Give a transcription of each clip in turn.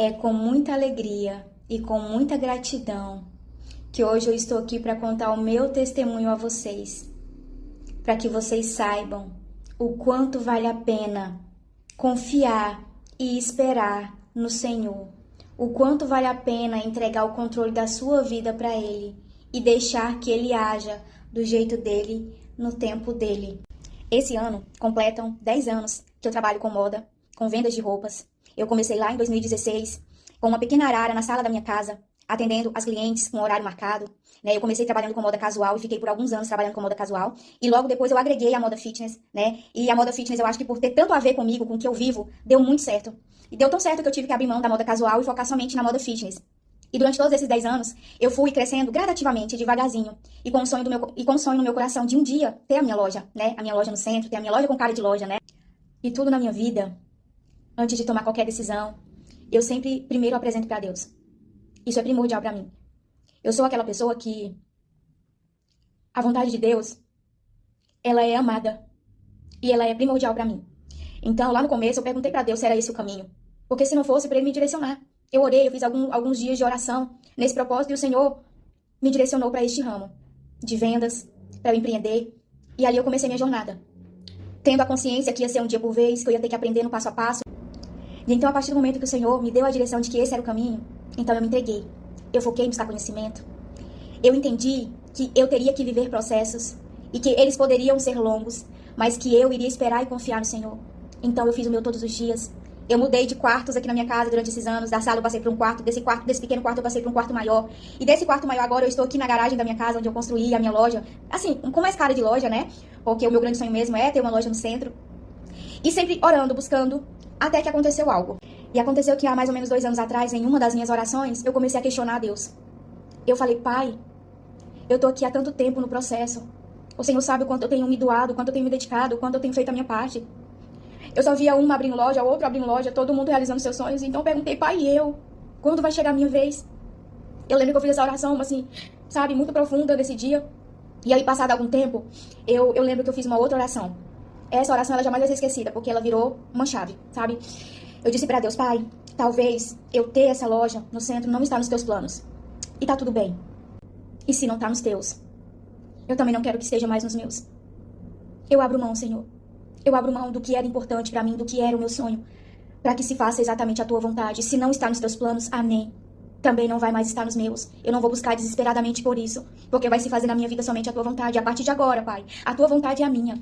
É com muita alegria e com muita gratidão que hoje eu estou aqui para contar o meu testemunho a vocês, para que vocês saibam o quanto vale a pena confiar e esperar no Senhor, o quanto vale a pena entregar o controle da sua vida para Ele e deixar que Ele haja do jeito dele, no tempo dele. Esse ano completam 10 anos que eu trabalho com moda, com vendas de roupas. Eu comecei lá em 2016 com uma pequena arara na sala da minha casa, atendendo as clientes com horário marcado. Né? Eu comecei trabalhando com moda casual e fiquei por alguns anos trabalhando com moda casual. E logo depois eu agreguei a moda fitness, né? E a moda fitness eu acho que por ter tanto a ver comigo, com o que eu vivo, deu muito certo. E deu tão certo que eu tive que abrir mão da moda casual e focar somente na moda fitness. E durante todos esses 10 anos, eu fui crescendo gradativamente, devagarzinho, e com o sonho no meu coração de um dia ter a minha loja, né? A minha loja no centro, ter a minha loja com cara de loja, né? E tudo na minha vida, antes de tomar qualquer decisão, eu sempre primeiro apresento para Deus. Isso é primordial para mim. Eu sou aquela pessoa que a vontade de Deus, ela é amada e ela é primordial para mim. Então, lá no começo, eu perguntei para Deus se era esse o caminho, porque se não fosse, para Ele me direcionar. Eu orei, eu fiz alguns dias de oração nesse propósito e o Senhor me direcionou para este ramo de vendas, para eu empreender. E ali eu comecei minha jornada, tendo a consciência que ia ser um dia por vez, que eu ia ter que aprender no passo a passo. E então, a partir do momento que o Senhor me deu a direção de que esse era o caminho, então eu me entreguei. Eu foquei em buscar conhecimento. Eu entendi que eu teria que viver processos e que eles poderiam ser longos, mas que eu iria esperar e confiar no Senhor. Então eu fiz o meu todos os dias. Eu mudei de quartos aqui na minha casa durante esses anos. Da sala eu passei para um quarto, desse pequeno quarto eu passei para um quarto maior. E desse quarto maior agora eu estou aqui na garagem da minha casa, onde eu construí a minha loja. Assim, com mais cara de loja, né? Porque o meu grande sonho mesmo é ter uma loja no centro. E sempre orando, buscando, até que aconteceu algo. E aconteceu que há mais ou menos 2 anos atrás, em uma das minhas orações, eu comecei a questionar a Deus. Eu falei, Pai, eu tô aqui há tanto tempo no processo. O Senhor sabe o quanto eu tenho me doado, o quanto eu tenho me dedicado, o quanto eu tenho feito a minha parte. Eu só via uma abrindo loja, outro abrindo loja, todo mundo realizando seus sonhos. Então eu perguntei, Pai, e eu? Quando vai chegar a minha vez? Eu lembro que eu fiz essa oração, assim, sabe, muito profunda nesse dia. E aí, passado algum tempo, eu lembro que eu fiz uma outra oração. Essa oração, ela jamais vai ser esquecida, porque ela virou uma chave, sabe? Eu disse pra Deus, Pai, talvez eu ter essa loja no centro não está nos teus planos. E tá tudo bem. E se não tá nos teus? Eu também não quero que esteja mais nos meus. Eu abro mão, Senhor. Eu abro mão do que era importante pra mim, do que era o meu sonho, para que se faça exatamente a tua vontade. Se não está nos teus planos, amém. Também não vai mais estar nos meus. Eu não vou buscar desesperadamente por isso, porque vai se fazer na minha vida somente a tua vontade. A partir de agora, Pai, a tua vontade é a minha.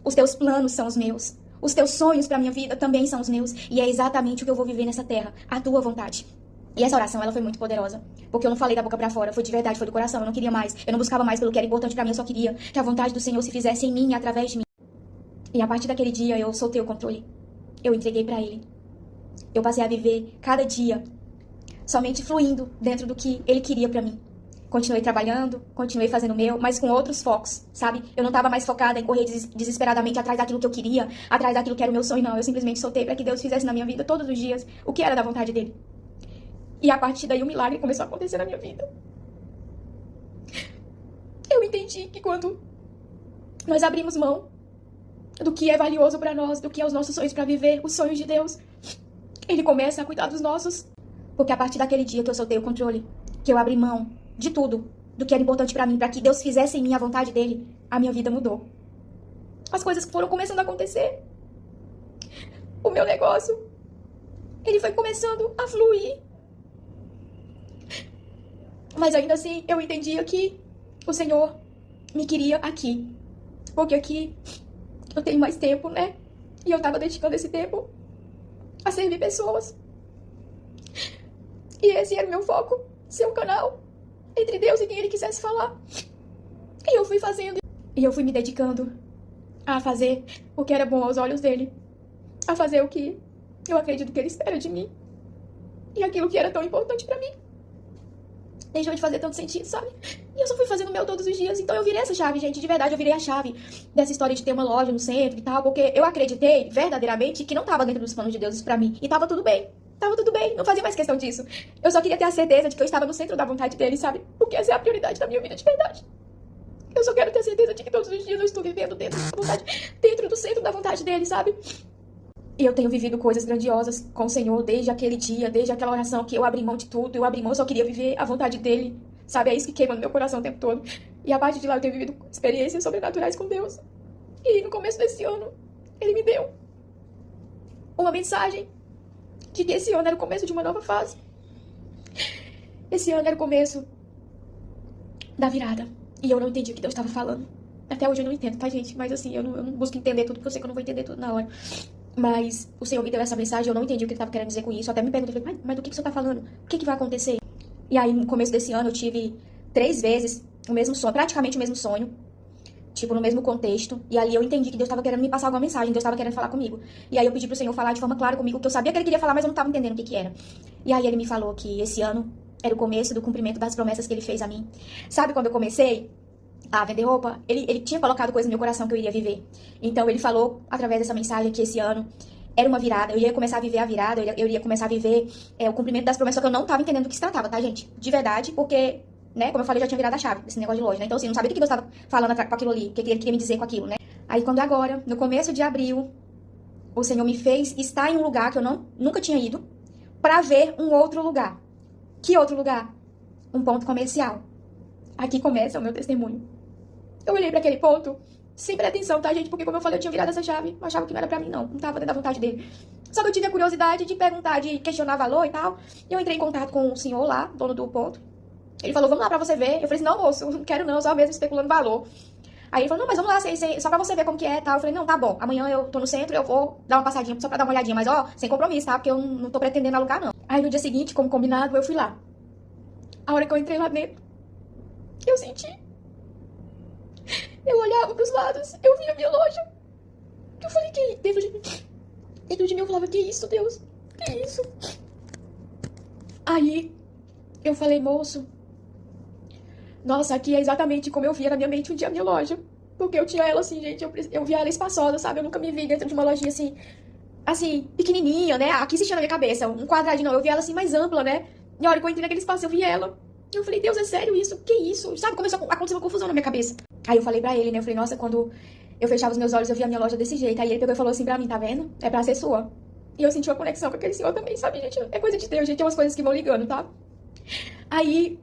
Os teus planos são os meus. Os teus sonhos pra minha vida também são os meus. E é exatamente o que eu vou viver nessa terra. A tua vontade. E essa oração, ela foi muito poderosa. Porque eu não falei da boca pra fora. Foi de verdade, foi do coração. Eu não queria mais. Eu não buscava mais pelo que era importante pra mim. Eu só queria que a vontade do Senhor se fizesse em mim e através de mim. E a partir daquele dia, eu soltei o controle. Eu entreguei pra Ele. Eu passei a viver cada dia somente fluindo dentro do que Ele queria pra mim. Continuei trabalhando, continuei fazendo o meu, mas com outros focos, sabe? Eu não estava mais focada em correr desesperadamente atrás daquilo que eu queria, atrás daquilo que era o meu sonho, não. Eu simplesmente soltei para que Deus fizesse na minha vida todos os dias o que era da vontade dele. E a partir daí o milagre começou a acontecer na minha vida. Eu entendi que quando nós abrimos mão do que é valioso para nós, do que é os nossos sonhos para viver, os sonhos de Deus, Ele começa a cuidar dos nossos. Porque a partir daquele dia que eu soltei o controle, que eu abri mão de tudo, do que era importante pra mim, pra que Deus fizesse em mim a vontade dele, a minha vida mudou. As coisas foram começando a acontecer. O meu negócio, ele foi começando a fluir. Mas ainda assim, eu entendia que o Senhor me queria aqui. Porque aqui eu tenho mais tempo, né? E eu tava dedicando esse tempo a servir pessoas. E esse era o meu foco, ser um canal entre Deus e quem Ele quisesse falar. E eu fui fazendo. E eu fui me dedicando a fazer o que era bom aos olhos dele. A fazer o que eu acredito que Ele espera de mim. E aquilo que era tão importante pra mim deixou de fazer tanto sentido, sabe? E eu só fui fazendo o meu todos os dias. Então eu virei essa chave, gente. De verdade, eu virei a chave dessa história de ter uma loja no centro e tal. Porque eu acreditei, verdadeiramente, que não tava dentro dos planos de Deus isso pra mim. E tava tudo bem. Tava tudo bem, não fazia mais questão disso. Eu só queria ter a certeza de que eu estava no centro da vontade dele, sabe? Porque essa é a prioridade da minha vida de verdade. Eu só quero ter a certeza de que todos os dias eu estou vivendo dentro da vontade, dentro do centro da vontade dele, sabe? E eu tenho vivido coisas grandiosas com o Senhor desde aquele dia, desde aquela oração que eu abri mão de tudo, eu abri mão, eu só queria viver a vontade dele, sabe? É isso que queima no meu coração o tempo todo. E a partir de lá eu tenho vivido experiências sobrenaturais com Deus. E no começo desse ano, ele me deu uma mensagem de que esse ano era o começo de uma nova fase. Esse ano era o começo da virada. E eu não entendi o que Deus estava falando. Até hoje eu não entendo, tá, gente? Mas assim, eu não busco entender tudo, porque eu sei que eu não vou entender tudo na hora. Mas o Senhor me deu essa mensagem, eu não entendi o que ele estava querendo dizer com isso. Eu até me perguntei, mas do que o Senhor está falando? O que vai acontecer? E aí, no começo desse ano, eu tive 3 vezes o mesmo sonho, praticamente o mesmo sonho. Tipo, no mesmo contexto. E ali eu entendi que Deus estava querendo me passar alguma mensagem, Deus estava querendo falar comigo. E aí eu pedi pro Senhor falar de forma clara comigo, que eu sabia que ele queria falar, mas eu não estava entendendo o que era. E aí ele me falou que esse ano era o começo do cumprimento das promessas que ele fez a mim. Sabe quando eu comecei a vender roupa? Ele tinha colocado coisa no meu coração que eu iria viver. Então ele falou, através dessa mensagem, que esse ano era uma virada, eu ia começar a viver a virada, eu iria começar a viver o cumprimento das promessas, só que eu não estava entendendo do que se tratava, tá, gente? De verdade, porque, né, como eu falei, eu já tinha virado a chave desse negócio de loja, né? Então, assim, eu não sabia o que Deus estava falando com aquilo ali, o que ele queria me dizer com aquilo, né? Aí, quando agora, no começo de abril, o Senhor me fez estar em um lugar que eu nunca tinha ido, pra ver um outro lugar. Que outro lugar? Um ponto comercial. Aqui começa o meu testemunho. Eu olhei pra aquele ponto sem pretensão, tá, gente? Porque, como eu falei, eu tinha virado essa chave, eu achava que não era pra mim, não tava dentro da vontade dele. Só que eu tive a curiosidade de perguntar, de questionar valor e tal. E eu entrei em contato com o senhor lá, dono do ponto. Ele falou, vamos lá pra você ver. Eu falei assim, não, moço, não quero não, só mesmo especulando valor. Aí ele falou, não, mas vamos lá, só pra você ver como que é e tal. Eu falei, não, tá bom, amanhã eu tô no centro, eu vou dar uma passadinha só pra dar uma olhadinha, mas ó, sem compromisso, tá? Porque eu não tô pretendendo alugar, não. Aí no dia seguinte, como combinado, eu fui lá. A hora que eu entrei lá dentro, eu senti. Eu olhava pros lados, eu via a minha loja. Eu falei, que dentro de mim eu falava, que isso, Deus? Que isso? Aí eu falei, moço, nossa, aqui é exatamente como eu via na minha mente um dia a minha loja. Porque eu tinha ela assim, gente, eu via ela espaçosa, sabe? Eu nunca me vi dentro de uma lojinha assim, pequenininha, né? Aqui existia na minha cabeça, um quadradinho, não. Eu via ela assim mais ampla, né? E a hora que eu entrei naquele espaço, eu vi ela. Eu falei, Deus, é sério isso? Que isso? Sabe? Começou a acontecer uma confusão na minha cabeça. Aí eu falei pra ele, né? Eu falei, nossa, quando eu fechava os meus olhos, eu via a minha loja desse jeito. Aí ele pegou e falou assim pra mim, tá vendo? É pra ser sua. E eu senti uma conexão com aquele senhor também, sabe, gente? É coisa de Deus, gente. É umas coisas que vão ligando, tá? Aí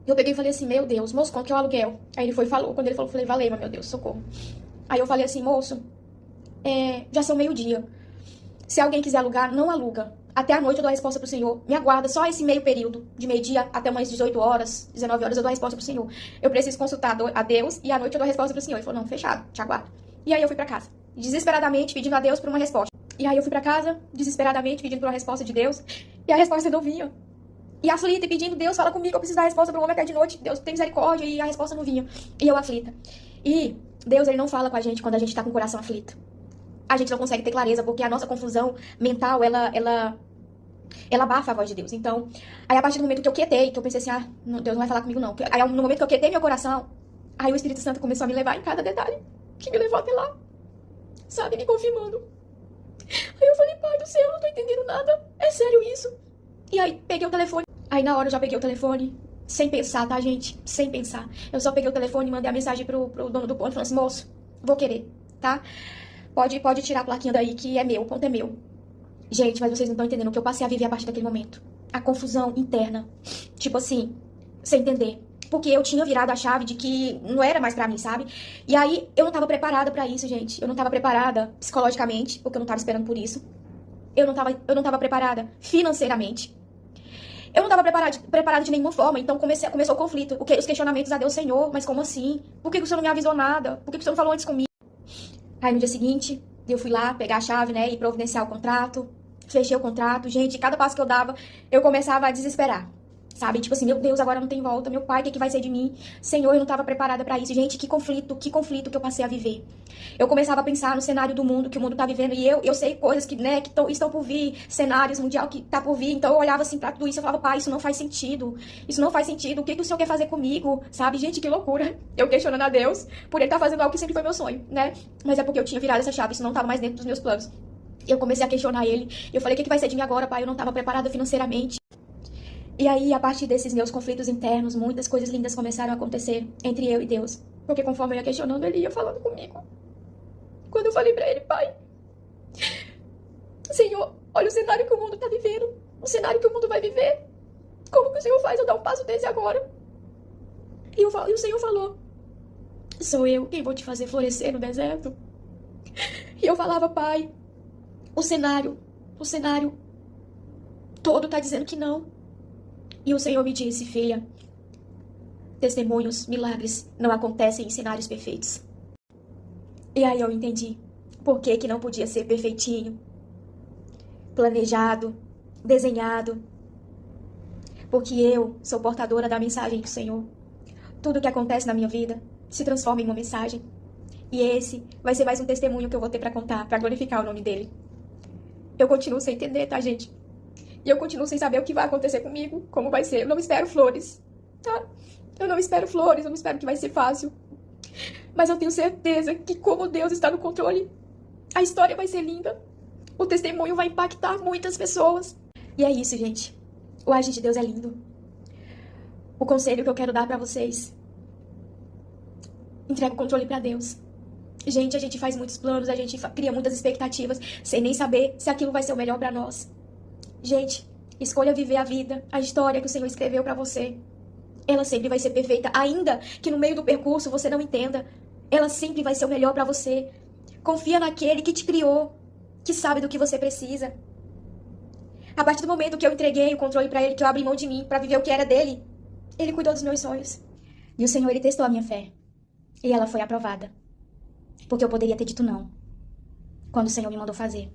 eu peguei e falei assim, meu Deus, moço, quanto que é o aluguel? Aí ele foi e falou. Quando ele falou, eu falei, valeu, meu Deus, socorro. Aí eu falei assim, moço, já são meio-dia. Se alguém quiser alugar, não aluga. Até a noite eu dou a resposta pro Senhor. Me aguarda só esse meio período, de meio-dia até umas 18 horas, 19 horas, eu dou a resposta pro Senhor. Eu preciso consultar a Deus e à noite eu dou a resposta pro Senhor. Ele falou, não, fechado, te aguardo. E aí eu fui pra casa, desesperadamente pedindo a Deus por uma resposta. E aí eu fui pra casa, desesperadamente pedindo por uma resposta de Deus. E a resposta não vinha. E aflita e pedindo, Deus, fala comigo, eu preciso dar a resposta pro homem até de noite. Deus, tem misericórdia. E a resposta não vinha. E eu aflita. E Deus, ele não fala com a gente quando a gente tá com o coração aflito. A gente não consegue ter clareza, porque a nossa confusão mental, ela abafa a voz de Deus. Então, aí a partir do momento que eu quietei, que eu pensei assim, Deus não vai falar comigo não. Aí no momento que eu quietei meu coração, aí o Espírito Santo começou a me levar em cada detalhe, que me levou até lá, sabe, me confirmando. Aí eu falei, pai do céu, eu não tô entendendo nada, é sério isso? E aí peguei o telefone, aí na hora eu já peguei o telefone, sem pensar, tá, gente? Sem pensar. Eu só peguei o telefone e mandei a mensagem pro dono do ponto, falando assim, moço, vou querer, tá? Pode tirar a plaquinha daí que é meu, o ponto é meu. Gente, mas vocês não estão entendendo o que eu passei a viver a partir daquele momento. A confusão interna. Tipo assim, sem entender. Porque eu tinha virado a chave de que não era mais pra mim, sabe? E aí, eu não tava preparada pra isso, gente. Eu não tava preparada psicologicamente, porque eu não tava esperando por isso. Eu não tava preparada financeiramente. Eu não tava preparada de nenhuma forma. Então, começou o conflito. Os questionamentos a Deus, Senhor, mas como assim? Por que o Senhor não me avisou nada? Por que o Senhor não falou antes comigo? Aí, no dia seguinte, eu fui lá pegar a chave, né, e providenciar o contrato. Fechei o contrato. Gente, cada passo que eu dava, eu começava a desesperar. Sabe? Tipo assim, meu Deus, agora não tem volta. Meu pai, o que vai ser de mim? Senhor, eu não tava preparada pra isso. Gente, que conflito que eu passei a viver. Eu começava a pensar no cenário do mundo, que o mundo tá vivendo. E eu sei coisas que, né, que estão por vir. Cenários mundial que tá por vir. Então eu olhava assim pra tudo isso e falava, pai, isso não faz sentido. Isso não faz sentido. O que o Senhor quer fazer comigo? Sabe? Gente, que loucura. Eu questionando a Deus por ele tá fazendo algo que sempre foi meu sonho, né? Mas é porque eu tinha virado essa chave. Isso não tava mais dentro dos meus planos. Eu comecei a questionar ele. Eu falei, o que vai ser de mim agora, pai? Eu não tava preparada financeiramente. E aí, a partir desses meus conflitos internos, muitas coisas lindas começaram a acontecer entre eu e Deus. Porque conforme eu ia questionando, ele ia falando comigo. Quando eu falei pra ele, pai, Senhor, olha o cenário que o mundo tá vivendo. O cenário que o mundo vai viver. Como que o Senhor faz eu dar um passo desse agora? E o Senhor falou, sou eu quem vou te fazer florescer no deserto. E eu falava, pai, o cenário todo tá dizendo que não. E o Senhor me disse, filha, testemunhos, milagres não acontecem em cenários perfeitos. E aí eu entendi por que não podia ser perfeitinho, planejado, desenhado. Porque eu sou portadora da mensagem do Senhor. Tudo que acontece na minha vida se transforma em uma mensagem. E esse vai ser mais um testemunho que eu vou ter pra contar, pra glorificar o nome dele. Eu continuo sem entender, tá, gente? E eu continuo sem saber o que vai acontecer comigo, como vai ser. Eu não espero flores, tá? Eu não espero flores, eu não espero que vai ser fácil. Mas eu tenho certeza que como Deus está no controle, a história vai ser linda. O testemunho vai impactar muitas pessoas. E é isso, gente. O agir de Deus é lindo. O conselho que eu quero dar pra vocês: entrega o controle pra Deus. Gente, a gente faz muitos planos, a gente cria muitas expectativas, sem nem saber se aquilo vai ser o melhor pra nós. Gente, escolha viver a vida, a história que o Senhor escreveu pra você. Ela sempre vai ser perfeita, ainda que no meio do percurso você não entenda. Ela sempre vai ser o melhor pra você. Confia naquele que te criou, que sabe do que você precisa. A partir do momento que eu entreguei o controle pra ele, que eu abri mão de mim pra viver o que era dele, ele cuidou dos meus sonhos. E o Senhor, ele testou a minha fé. E ela foi aprovada. Porque eu poderia ter dito não, quando o Senhor me mandou fazer.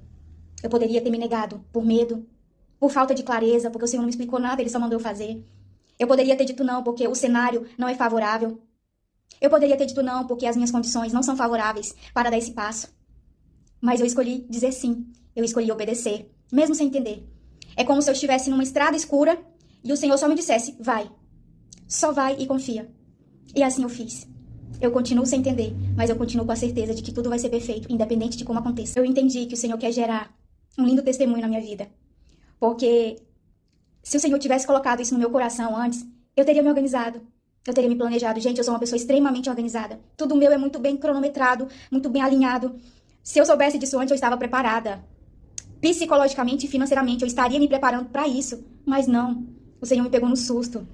Eu poderia ter me negado por medo, por falta de clareza, porque o Senhor não me explicou nada, ele só mandou eu fazer. Eu poderia ter dito não porque o cenário não é favorável. Eu poderia ter dito não porque as minhas condições não são favoráveis para dar esse passo. Mas eu escolhi dizer sim. Eu escolhi obedecer, mesmo sem entender. É como se eu estivesse numa estrada escura e o Senhor só me dissesse, vai. Só vai e confia. E assim eu fiz. Eu continuo sem entender, mas eu continuo com a certeza de que tudo vai ser perfeito, independente de como aconteça. Eu entendi que o Senhor quer gerar um lindo testemunho na minha vida. Porque se o Senhor tivesse colocado isso no meu coração antes, eu teria me organizado. Eu teria me planejado. Gente, eu sou uma pessoa extremamente organizada. Tudo meu é muito bem cronometrado, muito bem alinhado. Se eu soubesse disso antes, eu estava preparada. Psicologicamente e financeiramente, eu estaria me preparando para isso. Mas não. O Senhor me pegou no susto.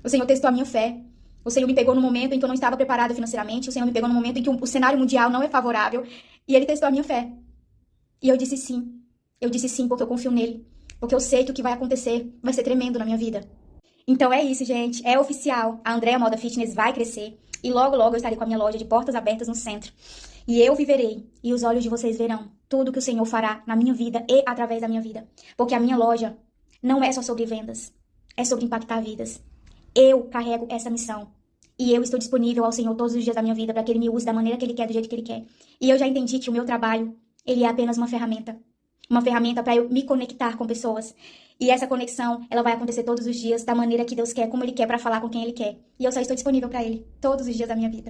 O Senhor testou a minha fé. O Senhor me pegou no momento em que eu não estava preparada financeiramente. O Senhor me pegou no momento em que o cenário mundial não é favorável. E Ele testou a minha fé. E eu disse sim. Eu disse sim porque eu confio nele. Porque eu sei que o que vai acontecer vai ser tremendo na minha vida. Então é isso, gente. É oficial. A Andrea Moda Fitness vai crescer. E logo, logo eu estarei com a minha loja de portas abertas no centro. E eu viverei. E os olhos de vocês verão tudo que o Senhor fará na minha vida e através da minha vida. Porque a minha loja não é só sobre vendas. É sobre impactar vidas. Eu carrego essa missão. E eu estou disponível ao Senhor todos os dias da minha vida para que Ele me use da maneira que Ele quer, do jeito que Ele quer. E eu já entendi que o meu trabalho, ele é apenas uma ferramenta. Uma ferramenta para eu me conectar com pessoas. E essa conexão, ela vai acontecer todos os dias, da maneira que Deus quer, como Ele quer, para falar com quem Ele quer. E eu só estou disponível para Ele, todos os dias da minha vida.